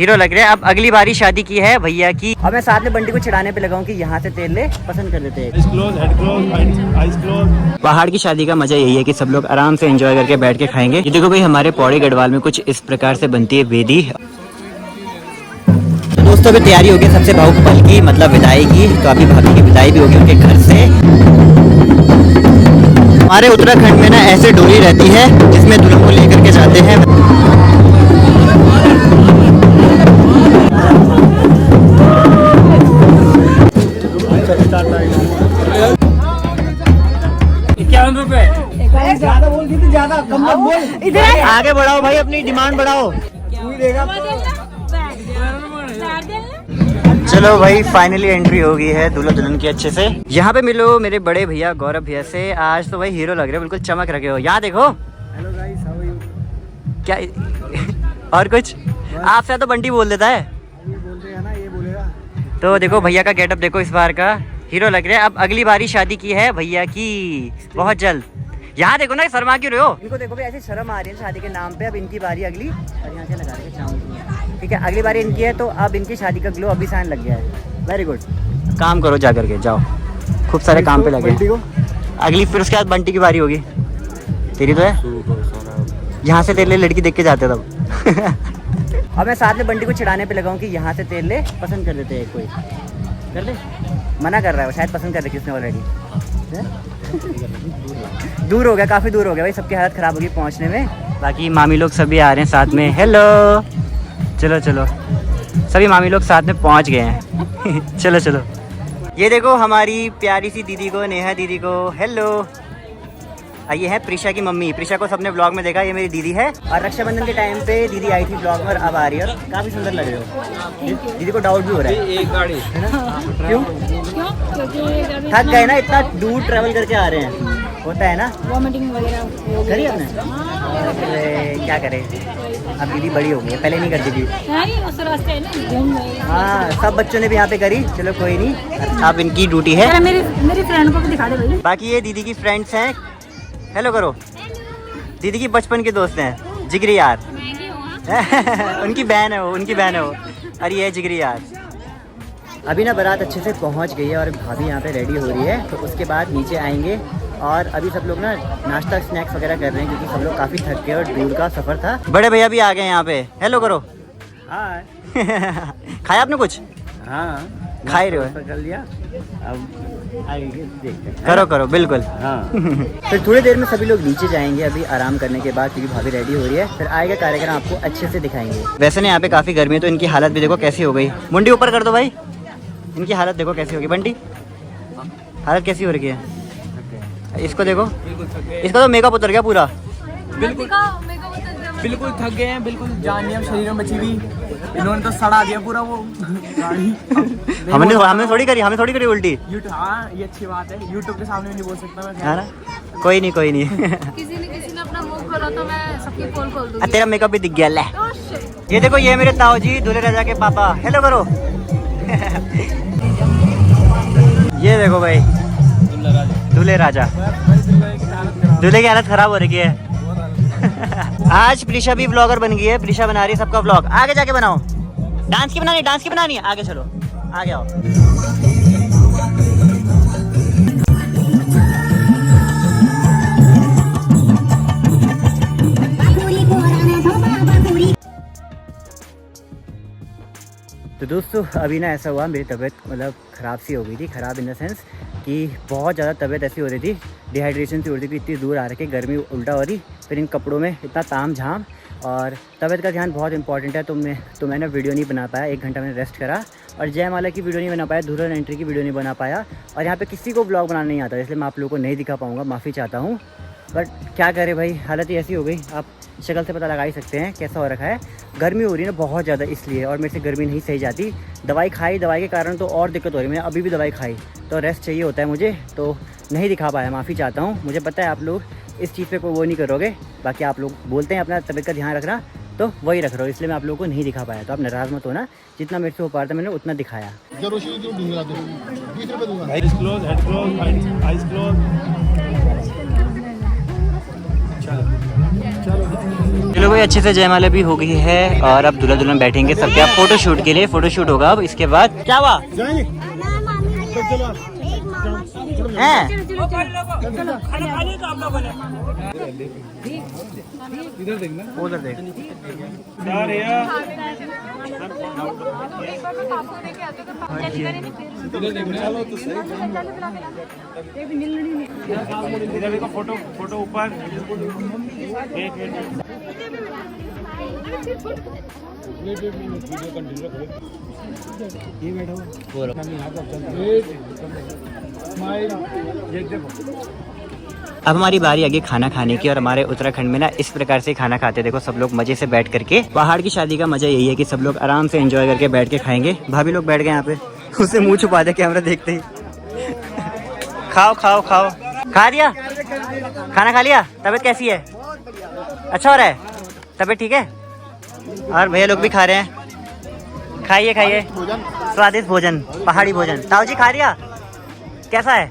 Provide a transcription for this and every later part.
Hero लग रहे हैं। अब अगली बारी शादी की है भैया की, और मैं साथ में बंटी को चिढ़ाने पे लगाऊं कि यहाँ से तेल ले, पसंद कर लेते हैं। पहाड़ की शादी का मजा यही है कि सब लोग आराम से एंजॉय करके बैठ के खाएंगे। ये देखो भाई, हमारे पौड़ी गढ़वाल में कुछ इस प्रकार से बनती है वेदी। तो दोस्तों अभी तैयारी होगी सबसे भावुक पल की, मतलब विदाई की। तो अभी भाभी की विदाई भी होगी उनके घर से। हमारे उत्तराखंड में ना ऐसे डोली रहती है जिसमें दुल्हन को लेकर के जाते हैं। ज्यादा बोल रही थी, ज्यादा कम मत बोल। इधर आगे बढ़ाओ भाई, अपनी डिमांड बढ़ाओ। चलो भाई, फाइनली एंट्री हो गई है दूल्हा दुल्हन की अच्छे से। यहाँ पे मिलो मेरे बड़े भैया गौरव भैया से। आज तो भाई हीरो लग रहे हो, बिल्कुल चमक रखे हो। यहाँ देखो। Hello guys, how are you? क्या और कुछ आपसे तो बंटी बोल देता है। ये बोलते हैं ना, ये बोलेगा। तो देखो भैया का गेटअप देखो, इस बार का हीरो लग रहे हैं। अब अगली बारी शादी की है भैया की, बहुत जल्द। यहाँ देखो ना, शर्मा क्यों रहे हो? इनको देखो भी, ऐसी शर्म आ रही है शादी के नाम पे। अब इनकी बारी अगली, और यहाँ से लगा रहे चावल। ठीक है, अगली बारी इनकी है, तो अब इनकी शादी का ग्लो अभी साइन लग गया है। वेरी गुड, काम करो जा करके, जाओ खूब सारे काम पे लगे। अगली फिर उसके बाद बंटी की बारी होगी। तेरी तो है, यहाँ से तेल ले, लड़की देख के जाते तब। अब मैं साथ में बंटी को चिढ़ाने पे लगाऊं कि यहाँ से तेल ले, पसंद कर लेते हैं। कोई कर ले, मना कर रहा है वो, शायद पसंद कर रहे किसने ऑलरेडी। दूर हो गया, काफ़ी दूर हो गया भाई, सबकी हालत ख़राब होगी पहुँचने में। बाकी मामी लोग सभी आ रहे हैं साथ में। हेलो, चलो चलो, सभी मामी लोग साथ में पहुँच गए हैं। चलो चलो, ये देखो हमारी प्यारी सी दीदी को, नेहा दीदी को। हेलो, ये है प्रिशा की मम्मी। प्रिशा को सबने ब्लॉग में देखा, ये मेरी दीदी है। और रक्षाबंधन के टाइम पे दीदी आई थी ब्लॉग में, और अब आ रही है, और काफ़ी सुंदर लग रहे हो। दीदी को डाउट भी हो रहा है, एक गाड़ी है ना? क्यों? थक गए ना, इतना दूर ट्रैवल करके आ रहे हैं, होता है ना। वॉमिटिंग वगैरह करी आपने? अरे क्या करें, अब दीदी बड़ी हो गई है, पहले नहीं करती थी। हाँ, सब बच्चों ने भी यहाँ पे करी। चलो कोई नहीं, अब इनकी ड्यूटी है। मेरी फ्रेंड को भी दिखा दे भाई। बाकी ये दीदी की फ्रेंड्स हैं। हेलो करो। दीदी की बचपन के दोस्त हैं, जिगरी यार। उनकी बहन है वो, उनकी बहन है वो। अरे ये जिगरी यार। अभी ना बारात अच्छे से पहुंच गई है, और भाभी यहाँ पे रेडी हो रही है। तो उसके बाद नीचे आएंगे, और अभी सब लोग ना नाश्ता स्नैक्स वगैरह कर रहे हैं, क्योंकि सब लोग काफ़ी थक गए और दूर का सफ़र था। बड़े भैया भी आ गए यहाँ पे। हेलो करो। हाँ। खाया आपने कुछ? हाँ, खा ही रहे हो? कर लिया, अब आगे देखते हैं। करो करो, बिल्कुल। हाँ। फिर थोड़ी देर में सभी लोग नीचे जाएंगे, अभी आराम करने के बाद, क्योंकि भाभी रेडी हो रही है। फिर आएगा कार्यक्रम, आपको अच्छे से दिखाएंगे। वैसे ना यहाँ पे काफ़ी गर्मी है, तो इनकी हालत भी देखो कैसी हो गई। मुंडी ऊपर कर दो भाई, इनकी हालत देखो कैसी होगी। बंटी, हालत कैसी हो रही है? इसको देखो, इसका तो मेकअप उतर गया पूरा। बिल्कुल थक गए हैं, बिल्कुल जान नहीं शरीर में बची हुई। इन्होंने तो सड़ा दिया पूरा वो गाड़ी। हमने थोड़ी करी उल्टी। हाँ, ये अच्छी बात है, यूट्यूब के सामने नहीं बोल सकता मैं। है ना, कोई नहीं कोई नहीं। किसी ने अपना मुंह खोला तो मैं सबकी पोल खोल दूंगी। तेरा मेकअप भी दिख गया ले। ये देखो, ये मेरे ताऊ जी, दूल्हे राजा के पापा। हेलो करो। ये देखो भाई, दूल्हे राजा। दूल्हे की हालत खराब हो रही है। आज प्रिशा भी व्लॉगर बन गई है। प्रिशा बना रही है सबका व्लॉग। आगे जाके बनाओ। डांस की बनानी है। आगे चलो, आगे आओ। तो दोस्तों अभी ना ऐसा हुआ, मेरी तबीयत मतलब ख़राब सी हो गई थी। ख़राब इन द सेंस कि बहुत ज़्यादा तबीयत ऐसी हो रही थी, डिहाइड्रेशन सी हो रही थी। इतनी दूर आ रही, गर्मी उल्टा हो रही, फिर इन कपड़ों में इतना ताम झाम, और तबीयत का ध्यान बहुत इंपॉर्टेंट है। तो मैंने वीडियो नहीं बना पाया, 1 घंटा मैंने रेस्ट करा, और जयमाला की वीडियो नहीं बना पाया, धुरंधर एंट्री की वीडियो नहीं बना पाया, और यहाँ पे किसी को ब्लॉग बनाना नहीं आता, इसलिए मैं आप लोगों को नहीं दिखा पाऊँगा, माफ़ी चाहता हूँ। बट क्या करें भाई, हालत ही ऐसी हो गई। आप शक्ल से पता लगा ही सकते हैं कैसा हो रखा है। गर्मी हो रही है ना बहुत ज़्यादा, इसलिए, और मेरे से गर्मी नहीं सही जाती। दवाई खाई, दवाई के कारण तो और दिक्कत हो रही है। मैंने अभी भी दवाई खाई, तो रेस्ट चाहिए होता है मुझे, तो नहीं दिखा पाया, माफ़ी चाहता हूँ। मुझे पता है आप लोग इस चीज़ पे कोई वो नहीं करोगे। बाकी आप लोग बोलते हैं अपना तबीयत का ध्यान रखना, तो वही रख रहा हूँ, इसलिए मैं आप लोगों को नहीं दिखा पाया। तो आप नाराज़ मत होना, जितना मेरे से हो पा रहा था मैंने उतना दिखाया। चलो भाई अच्छे से जयमाला भी हो गई है और अब दूल्हा दुल्हन बैठेंगे सबके आप फोटो शूट के लिए। फोटो शूट होगा अब इसके बाद। क्या हुआ है? उधर देख। फोटो फोटो ऊपर अब हमारी बारी आ गई खाना खाने की और हमारे उत्तराखंड में ना इस प्रकार से खाना खाते हैं। देखो सब लोग मजे से बैठ करके। पहाड़ की शादी का मजा यही है कि सब लोग आराम से एंजॉय करके बैठ के खाएंगे। भाभी लोग बैठ गए यहाँ पे, उसे मुंह छुपा दे कैमरा देखते ही। खाओ खाओ खाओ। खा लिया खाना? खा लिया? तबीयत कैसी है? अच्छा हो रहा है? तबीयत ठीक है? और भैया लोग भी खा रहे हैं। खाइए खाइए, स्वादिष्ट भोजन, पहाड़ी भोजन। ताऊ जी खा लिया? कैसा है?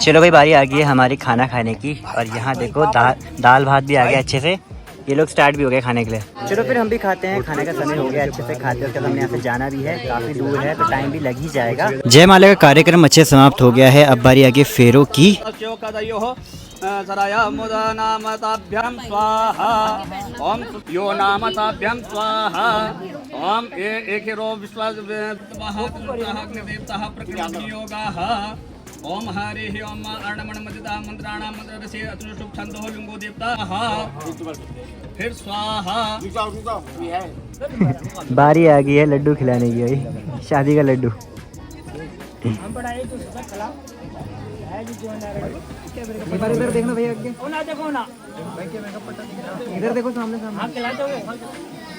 चलो भाई बारी आ गई है हमारी खाना खाने की और यहाँ देखो दाल भात भी आ गया अच्छे से। ये लोग स्टार्ट भी हो गए खाने के लिए। चलो फिर हम भी खाते हैं। खाने का समय हो गया, अच्छे से खाते हैं। उसके बाद हमने यहाँ से जाना भी है, काफ़ी दूर है तो टाइम भी लग ही जाएगा। जयमाला का कार्यक्रम अच्छे समाप्त हो गया है। अब बारी आ गई फेरों की। नामताभ्याम स्वाहा ओम यो नामताभ्याम स्वाहा ओम एकेरो विश्वास देवता प्रकृति योगाः ओम हरि ओम अर्णमण मदिता मंत्राणाम मंत्रसे अतुषुभ छंदो लिंगो देवता फिर स्वाहा। बारी आ गई है लड्डू खिलाने की भाई, शादी का लड्डू। इधर देखना भैया, देखो ना, इधर देखो सामने सामने,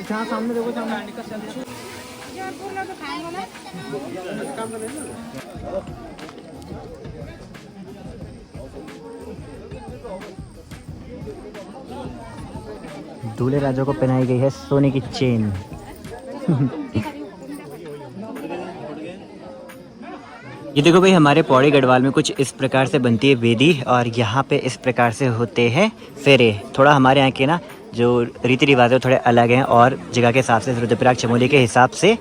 जहाँ सामने देखो सामने। दूल्हे राजा को पहनाई गई है सोने की चेन। ये देखो भाई हमारे पौड़ी गढ़वाल में कुछ इस प्रकार से बनती है वेदी और यहाँ पे इस प्रकार से होते हैं फेरे। थोड़ा हमारे यहाँ के ना जो रीति रिवाज है थोड़े अलग हैं और जगह के हिसाब से, रुद्रप्रयाग चमोली के हिसाब से।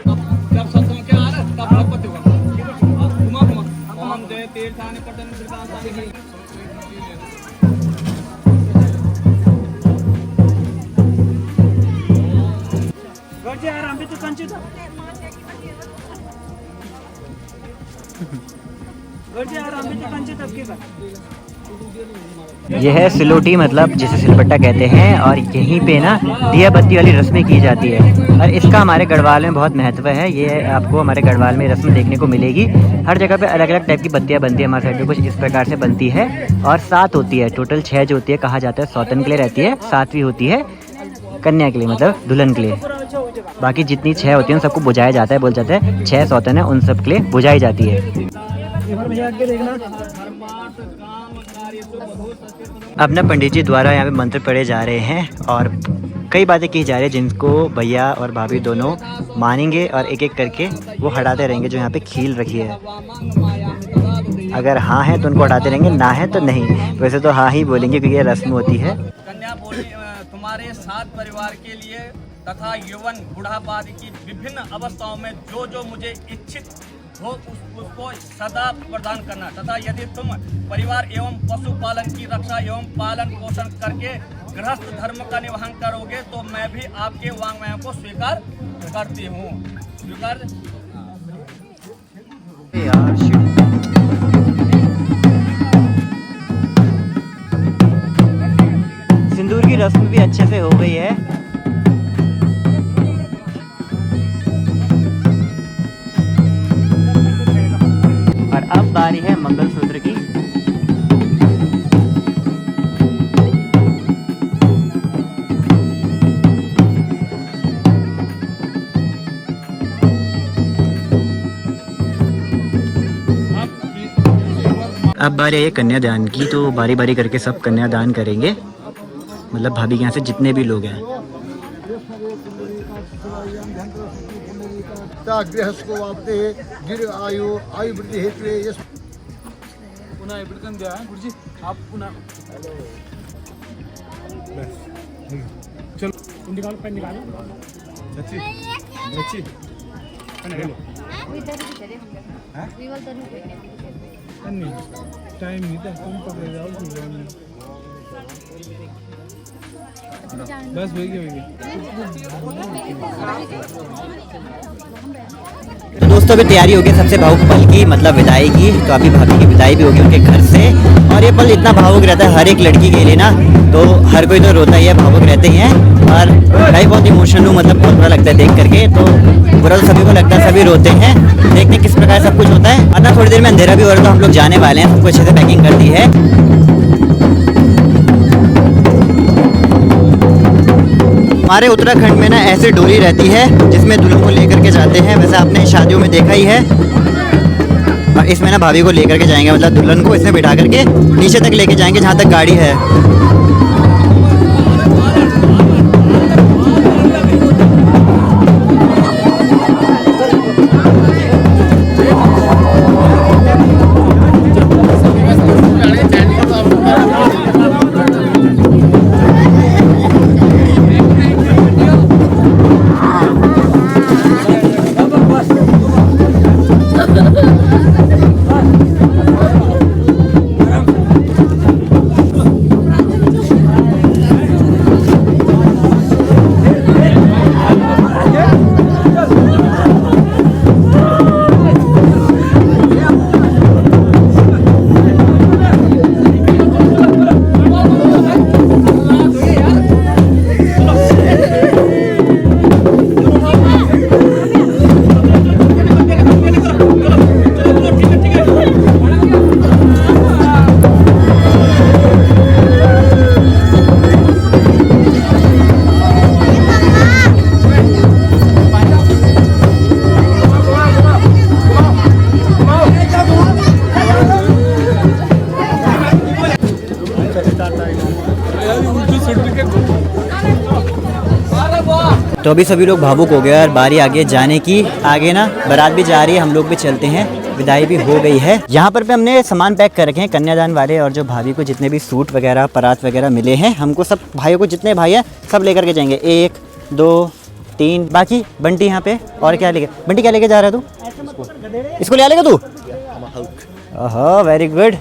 यह है सिलोटी, मतलब जिसे सिलबट्टा कहते हैं और यहीं पे ना दिया बत्ती वाली रस्में की जाती है और इसका हमारे गढ़वाल में बहुत महत्व है। ये आपको हमारे गढ़वाल में रस्म देखने को मिलेगी। हर जगह पे अलग अलग टाइप की बत्तियां बनती है। हमारे साइड में कुछ इस प्रकार से बनती है और 7 होती है टोटल। 6 जो होती है कहा जाता है सौतन के लिए रहती है, 7वीं होती है कन्या के लिए, मतलब दुल्हन के लिए। बाकी जितनी 6 होती है उन सबको बुझाया जाता है। बोल जाते हैं 6 सौतन है, उन सब के लिए बुझाई जाती है। अब ना पंडित जी द्वारा यहाँ पे मंत्र पढ़े जा रहे हैं और कई बातें की जा रही है जिनको भैया और भाभी दोनों मानेंगे और एक एक करके वो हटाते रहेंगे जो यहाँ पे खील रखी है। अगर हाँ है तो उनको हटाते रहेंगे, ना है तो नहीं। वैसे तो हाँ ही बोलेंगे क्योंकि ये रस्म होती है। कन्या बोली तुम्हारे 7 परिवार के लिए तथा यौवन बुढ़ापा आदि की विभिन्न अवस्थाओं में जो जो मुझे इच्छित हो उसको सदा प्रदान करना तथा यदि तुम परिवार एवं पशुपालन की रक्षा एवं पालन पोषण करके गृहस्थ धर्म का निर्वहन करोगे तो मैं भी आपके वांग्मय को स्वीकार करती हूँ। स्वीकार। सिंदूर की रस्म भी अच्छे से हो गई है। और अब बारी है मंगलसूत्र की। अब बारी है कन्यादान की, तो बारी बारी करके सब कन्यादान करेंगे, मतलब भाभी के यहाँ से जितने भी लोग हैं। गृहस्थो वापते आयु वृद्धि हेतु पुनः प्रथम दिया है गुरुजी, आप पुनः चलो। निकालो पेन निकालो सच्ची सच्ची पेन ले लो नहीं टाइम नहीं था तुम पकड़े जाओ बस वही तो दोस्तों अभी तैयारी होगी सबसे भावुक पल की, मतलब विदाई की। तो अभी भाभी की विदाई भी होगी उनके घर से, और ये पल इतना भावुक रहता है हर एक लड़की के लिए ना, तो हर कोई तो रोता ही है, भावुक रहते ही हैं। और भाई बहुत इमोशनल हूँ, मतलब बहुत बुरा लगता है देख करके, तो बुरा तो सभी को लगता है, सभी रोते हैं। देखते हैं किस प्रकार सब कुछ होता है। और ना थोड़ी देर में अंधेरा भी हो रहा है, तो हम लोग जाने वाले हैं, सबको अच्छे से पैकिंग कर दी है। हमारे उत्तराखंड में ना ऐसी डोली रहती है जिसमें दुल्हन को लेकर के जाते हैं, वैसे आपने शादियों में देखा ही है। और इसमें ना भाभी को लेकर के जाएंगे, मतलब दुल्हन को इसमें बिठा करके नीचे तक लेके जाएंगे जहाँ तक गाड़ी है। तो अभी सभी लोग भावुक हो गए और बारी आगे जाने की। आगे ना बारात भी जा रही है, हम लोग भी चलते हैं, विदाई भी हो गई है। यहाँ पर भी हमने सामान पैक कर रखे हैं, कन्यादान वाले और जो भाभी को जितने भी सूट वगैरह परात वगैरह मिले हैं, हमको सब भाइयों को जितने भाई हैं सब लेकर के जाएंगे। 1 2 3 बाकी बंटी यहाँ पे। और क्या लेके बंटी, क्या लेके जा रहा है तू? इसको ले लेगा तू? ओहो वेरी गुड।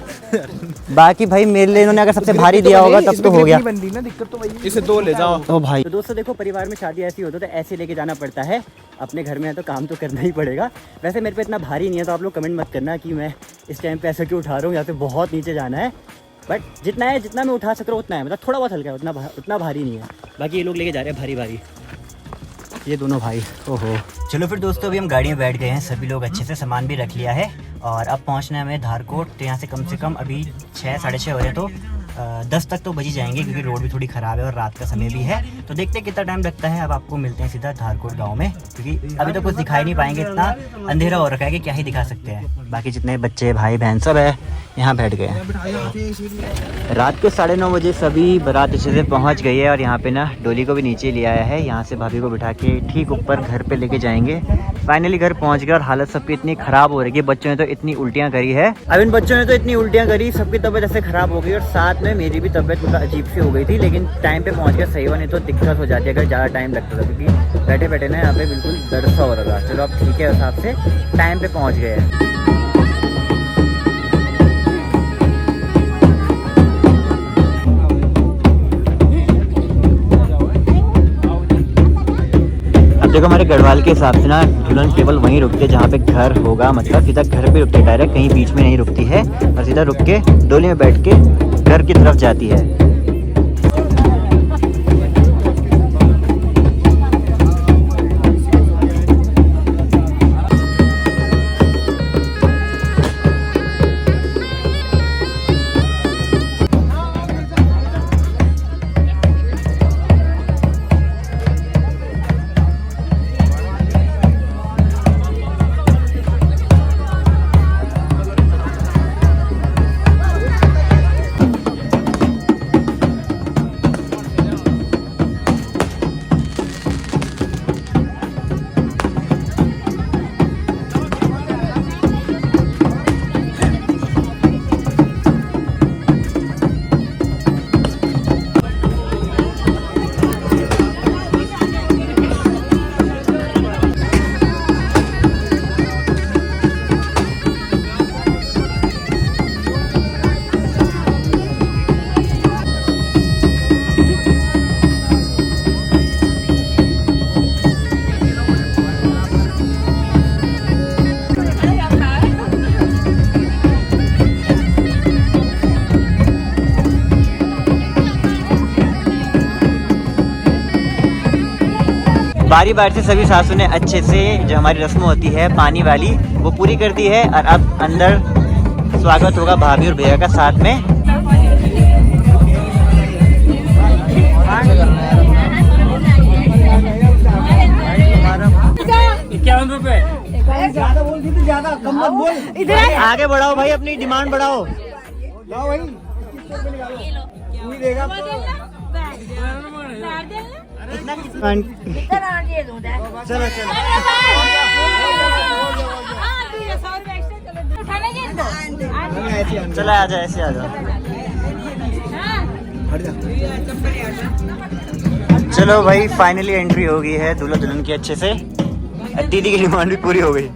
बाकी भाई मेरे लिए इन्होंने अगर सबसे भारी दिया होगा तब तो हो गया। दिक्कत तो वही इसे 2 ले जाओ। ओ भाई, तो दोस्तों देखो परिवार में शादी ऐसी होती है तो ऐसे लेके जाना पड़ता है। अपने घर में है तो काम तो करना ही पड़ेगा। वैसे मेरे पे इतना भारी नहीं है, तो आप लोग कमेंट मत करना कि मैं इस टाइम पे ऐसा क्यों उठा रहा हूँ, यहाँ पे बहुत नीचे जाना है। बट जितना है, जितना मैं उठा सक रहा हूँ उतना है, मतलब थोड़ा बहुत हल्का है, उतना भारी नहीं है। बाकी ये लोग लेके जा रहे हैं भारी भारी, ये दोनों भाई। ओहो चलो फिर दोस्तों अभी हम गाड़ी में बैठ गए हैं, सभी लोग अच्छे से सामान भी रख लिया है और अब पहुंचना है हमें धारकोट। तो यहाँ से कम से कम अभी 6 साढ़े 6 हो रहे हैं, तो 10 तक तो बज ही जाएंगे क्योंकि रोड भी थोड़ी ख़राब है और रात का समय भी है। तो देखते हैं कितना टाइम लगता है। अब आपको मिलते हैं सीधा धारकोट गाँव में, क्योंकि अभी तो कुछ दिखाई नहीं पाएंगे, इतना अंधेरा हो रखा है कि क्या ही दिखा सकते हैं। बाकी जितने बच्चे भाई बहन सब है यहाँ बैठ गए हैं। रात के 9:30 बजे सभी बारात अच्छे से पहुँच गई है और यहाँ पे ना डोली को भी नीचे ले आया है। यहाँ से भाभी को बिठा के ठीक ऊपर घर पे लेके जाएंगे। फाइनली घर पहुँच गए और हालत सबकी इतनी ख़राब हो रही है, बच्चों ने तो इतनी उल्टियाँ करी है। अब इन बच्चों ने तो इतनी उल्टियाँ करी, सबकी तबीयत ऐसे ख़राब हो गई और साथ में मेरी भी तबीयत मतलब अजीब सी हो गई थी। लेकिन टाइम पे पहुँच गया, सही हुआ, नहीं तो दिक्कत हो जाती है अगर ज़्यादा टाइम लगता था, क्योंकि बैठे बैठे ना यहाँ पे बिल्कुल दर्द सा हो रहा था। चलो अब ठीक है, उस हिसाब से टाइम पे पहुँच गए हैं। देखो हमारे गढ़वाल के हिसाब से ना दुल्हन केवल वहीं रुकती है जहाँ पे घर होगा, मतलब सीधा घर पे रुकती है, डायरेक्ट कहीं बीच में नहीं रुकती है और सीधा रुक के डोली में बैठ के घर की तरफ जाती है। बारी बारी से सभी सासू ने अच्छे से जो हमारी रस्म होती है पानी वाली वो पूरी कर दी है। और अब अंदर स्वागत होगा भाभी और भैया का साथ में। इधर आगे बढ़ाओ भाई, अपनी डिमांड बढ़ाओ। चलो चलो चलो, आ जाओ, ऐसे आ जाओ। चलो भाई, फाइनली एंट्री हो गई है दूल्हा दुल्हन की अच्छे से। दीदी की डिमांड भी पूरी हो गई।